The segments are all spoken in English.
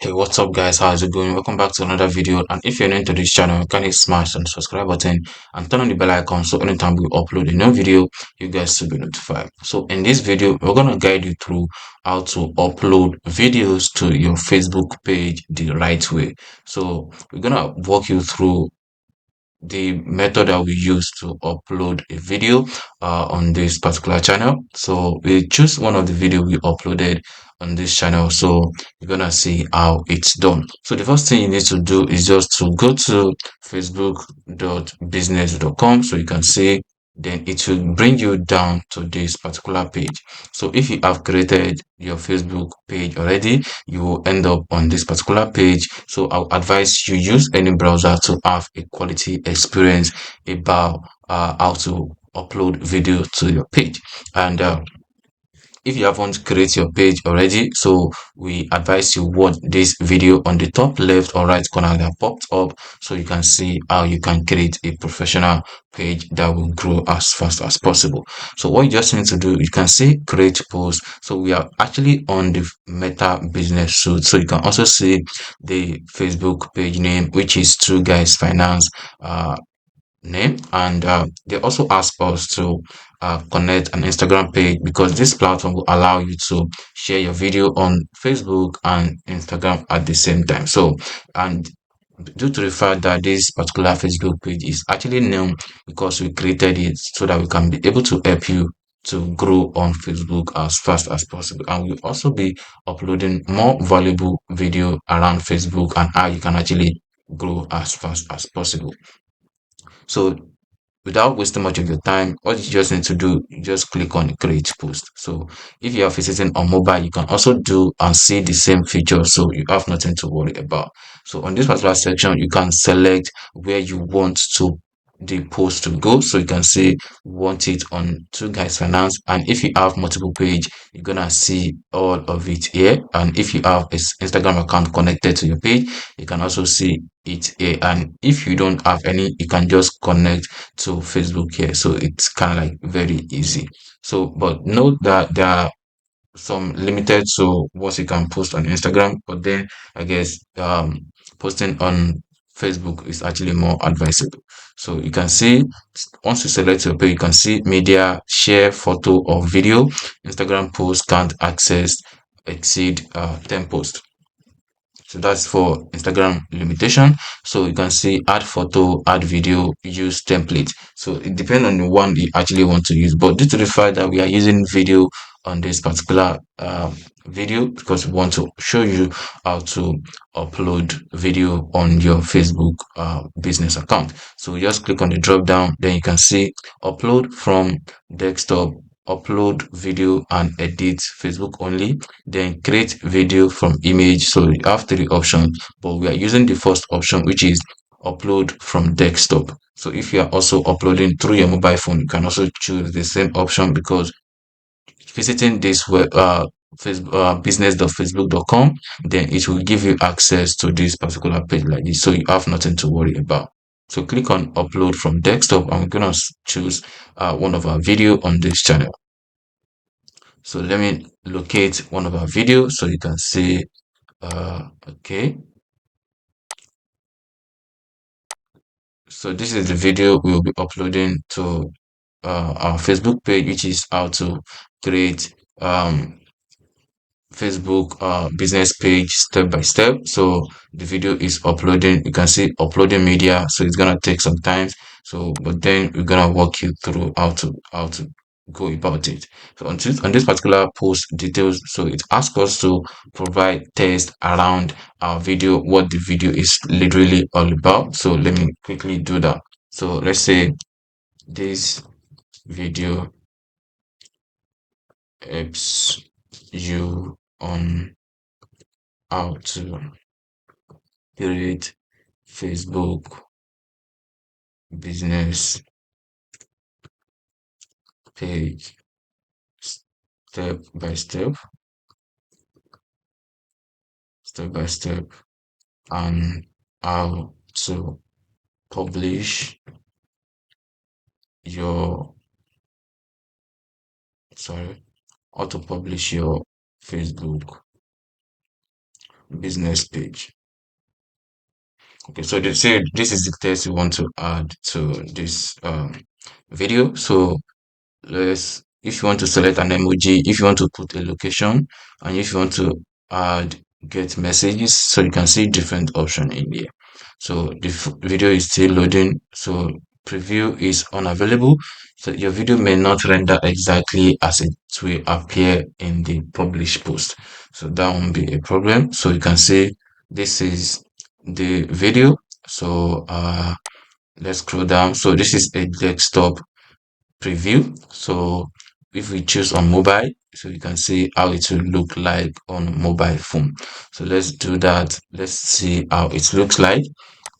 Hey, what's up, guys? How's it going? Welcome back to another video. And if you're new to this channel, kindly smash on the subscribe button and turn on the bell icon so anytime we upload a new video, you guys will be notified. So in this video, we're gonna guide you through how to upload videos to your Facebook page the right way. So we're gonna walk you through the method that we use to upload a video on this particular channel. So we choose one of the video we uploaded on this channel, so you're gonna see how it's done. So the first thing you need to do is just to go to facebook.business.com, so you can see, then it will bring you down to this particular page. So if you have created your Facebook page already, you will end up on this particular page. So I'll advise you use any browser to have a quality experience about how to upload video to your page. And if you haven't created your page already, so we advise you watch this video on the top left or right corner that popped up, so you can see how you can create a professional page that will grow as fast as possible. So what you just need to do, you can see create post. So we are actually on the Meta Business Suite, so you can also see the Facebook page name, which is Two Guys Finance name. And they also ask us to connect an Instagram page, because this platform will allow you to share your video on Facebook and Instagram at the same time. So, and due to the fact that this particular Facebook page is actually new, because we created it so that we can be able to help you to grow on Facebook as fast as possible. And we'll also be uploading more valuable video around Facebook and how you can actually grow as fast as possible. So without wasting much of your time, what you just need to do, you just click on create post. So if you are visiting on mobile, you can also do and see the same feature, so you have nothing to worry about. So on this particular section, you can select where you want to the post to go. So you can say want it on Two Guys Finance, and if you have multiple page, you're gonna see all of it here. And if you have a Instagram account connected to your page, you can also see it here. And if you don't have any, you can just connect to Facebook here. So it's kind of like very easy. So but note that there are some limited to what you can post on Instagram, but then I guess posting on Facebook is actually more advisable. So you can see, once you select your page, you can see media, share photo or video. Instagram post can't access exceed 10 posts. So that's for Instagram limitation. So you can see add photo, add video, use template. So it depends on the one you actually want to use. But due to the fact that we are using video on this particular video, because we want to show you how to upload video on your Facebook business account. So just click on the drop down, then you can see upload from desktop, upload video and edit Facebook only, then create video from image. So you have three options, but we are using the first option, which is upload from desktop. So if you are also uploading through your mobile phone, you can also choose the same option, because visiting this web Facebook, business.facebook.com, then it will give you access to this particular page like this, so you have nothing to worry about. So click on upload from desktop, and we're gonna choose one of our video on this channel. So let me locate one of our videos so you can see. Okay, so this is the video we will be uploading to our Facebook page, which is how to create Facebook business page step by step. So the video is uploading. You can see uploading media, so it's gonna take some time. So but then we're gonna walk you through how to go about it. So on this particular post details, so it asks us to provide text around our video, what the video is literally all about. So let me quickly do that. So let's say this video helps you on how to create Facebook business page step by step, and how to publish your sorry how to publish your Facebook business page. Okay, so they say this is the text you want to add to this video. So let's, if you want to select an emoji, if you want to put a location, and if you want to add get messages, so you can see different option in here. So the video is still loading, so preview is unavailable, so your video may not render exactly as it will appear in the published post, so that won't be a problem. So you can see this is the video. So let's scroll down. So this is a desktop preview. So if we choose on mobile, so you can see how it will look like on mobile phone. So let's do that. Let's see how it looks like.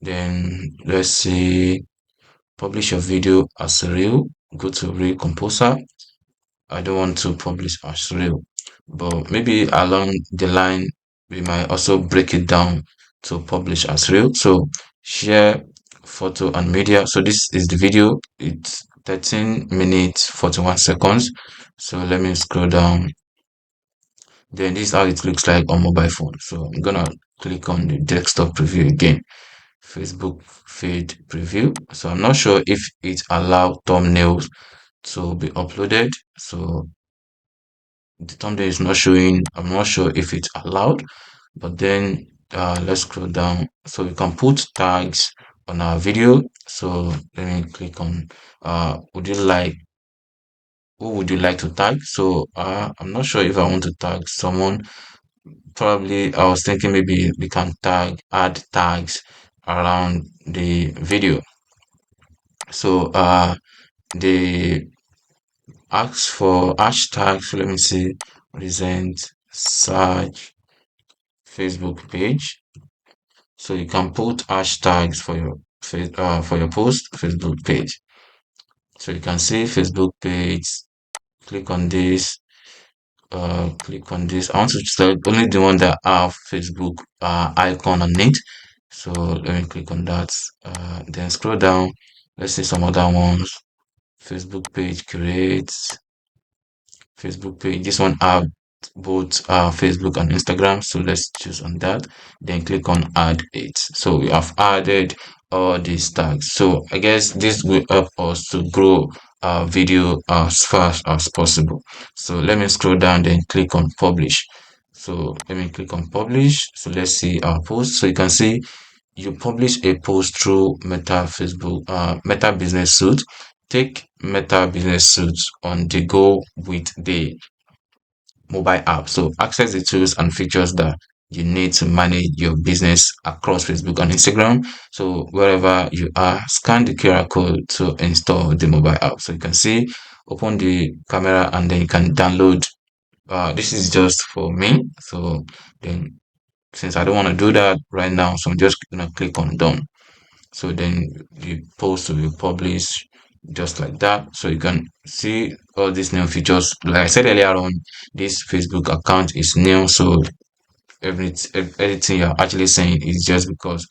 Then let's see, publish your video as a reel. Go to reel composer. I don't want to publish as reel, but maybe along the line we might also break it down to publish as reel. So share photo and media. So this is the video. It's 13 minutes 41 seconds. So let me scroll down. Then this is how it looks like on mobile phone. So I'm gonna click on the desktop preview again. Facebook feed preview. So I'm not sure if it allows thumbnails to be uploaded. So the thumbnail is not showing. I'm not sure if it's allowed, but then let's scroll down. So we can put tags on our video. So let me click on would you like, who would you like to tag? So I'm not sure if I want to tag someone. Probably I was thinking maybe we can add tags around the video. So they ask for hashtags. Let me see, present search Facebook page. So you can put hashtags for your for your post Facebook page. So you can see Facebook page. Click on this. Click on this. I want to select only the one that have Facebook icon on it. So let me click on that. Then scroll down. Let's see some other ones. Facebook page create. Facebook page. This one have both Facebook and Instagram. So let's choose on that. Then click on add it. So we have added all these tags. So I guess this will help us to grow our video as fast as possible. So let me scroll down, then click on publish. So let me click on publish. So let's see our post. So you can see you publish a post through Meta Facebook, Meta Business Suite. Take Meta Business Suite on the go with the mobile app. So access the tools and features that you need to manage your business across Facebook and Instagram. So wherever you are, scan the QR code to install the mobile app. So you can see, open the camera and then you can download. This is just for me. So then since I don't want to do that right now, so I'm just gonna click on done. So then the post will be published just like that. So you can see all these new features. Like I said earlier on, this Facebook account is new, so everything you're actually saying is just because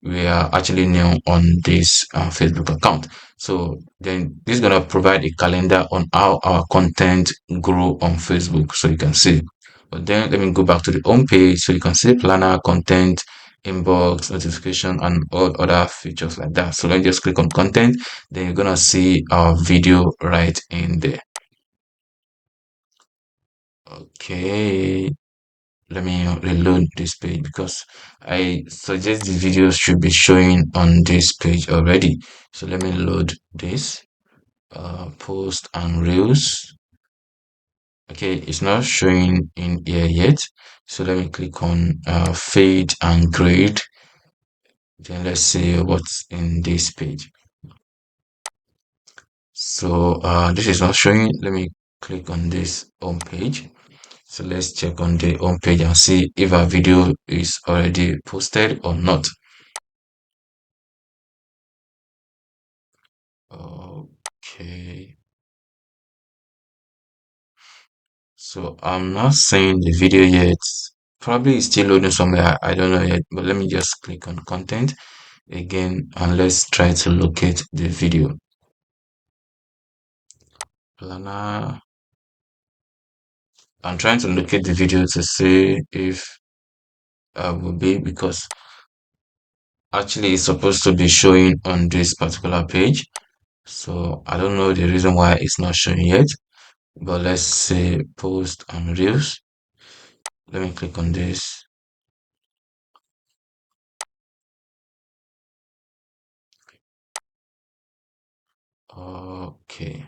we are actually new on this Facebook account. So then this is gonna provide a calendar on how our content grow on Facebook, so you can see. But then let me go back to the home page, so you can see planner, content, inbox, notification, and all other features like that. So let's just click on content. Then you're gonna see our video right in there. Okay, let me reload this page because I suggest the videos should be showing on this page already. So let me load this post and reels. Okay, it's not showing in here yet. So let me click on fade and grade. Then let's see what's in this page. So this is not showing. Let me click on this home page. So let's check on the home page and see if our video is already posted or not. Okay. So I'm not seeing the video yet. Probably it's still loading somewhere. I don't know yet, but let me just click on content again and let's try to locate the video. Planner. I'm trying to locate the video to see if will be, because actually it's supposed to be showing on this particular page. So I don't know the reason why it's not showing yet, but let's say post and reels. Let me click on this. Okay.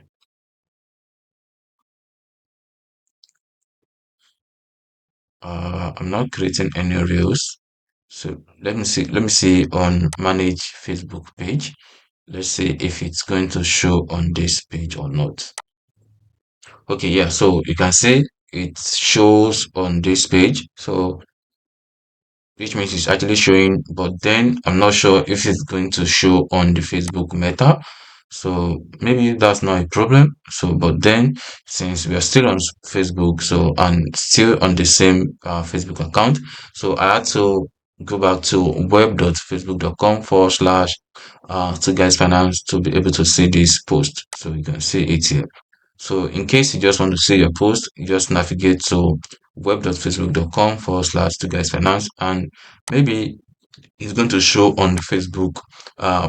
I'm not creating any reels. So let me see on manage Facebook page. Let's see if it's going to show on this page or not. Okay, yeah, so you can see it shows on this page. So which means it's actually showing, but then I'm not sure if it's going to show on the Facebook Meta. So maybe that's not a problem. So, but then since we are still on Facebook, so and still on the same Facebook account, so I had to go back to web.facebook.com/, 2guysfinance to be able to see this post. So you can see it here. So in case you just want to see your post, you just navigate to web.facebook.com/2guysfinance, and maybe it's going to show on the Facebook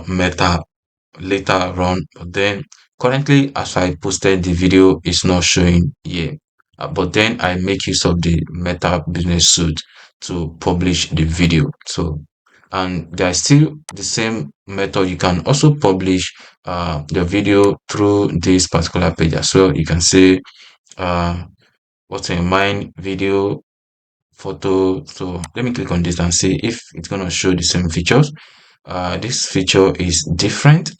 Meta later on. But then currently, as I posted the video, it's not showing here. But then I make use of the Meta Business Suite to publish the video. So, and there's still the same method. You can also publish the video through this particular page as well. You can say uh, what's in mind, video, photo. So let me click on this and see if it's gonna show the same features. This feature is different,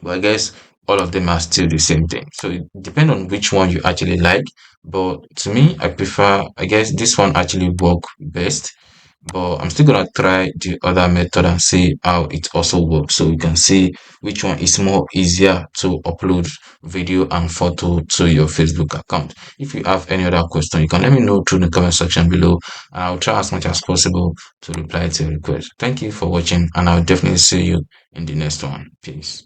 but I guess all of them are still the same thing. So it depends on which one you actually like. But to me, I prefer, I guess this one actually work best. But I'm still gonna try the other method and see how it also works. So you can see which one is more easier to upload video and photo to your Facebook account. If you have any other question, you can let me know through the comment section below, and I'll try as much as possible to reply to your request. Thank you for watching, and I'll definitely see you in the next one. Peace.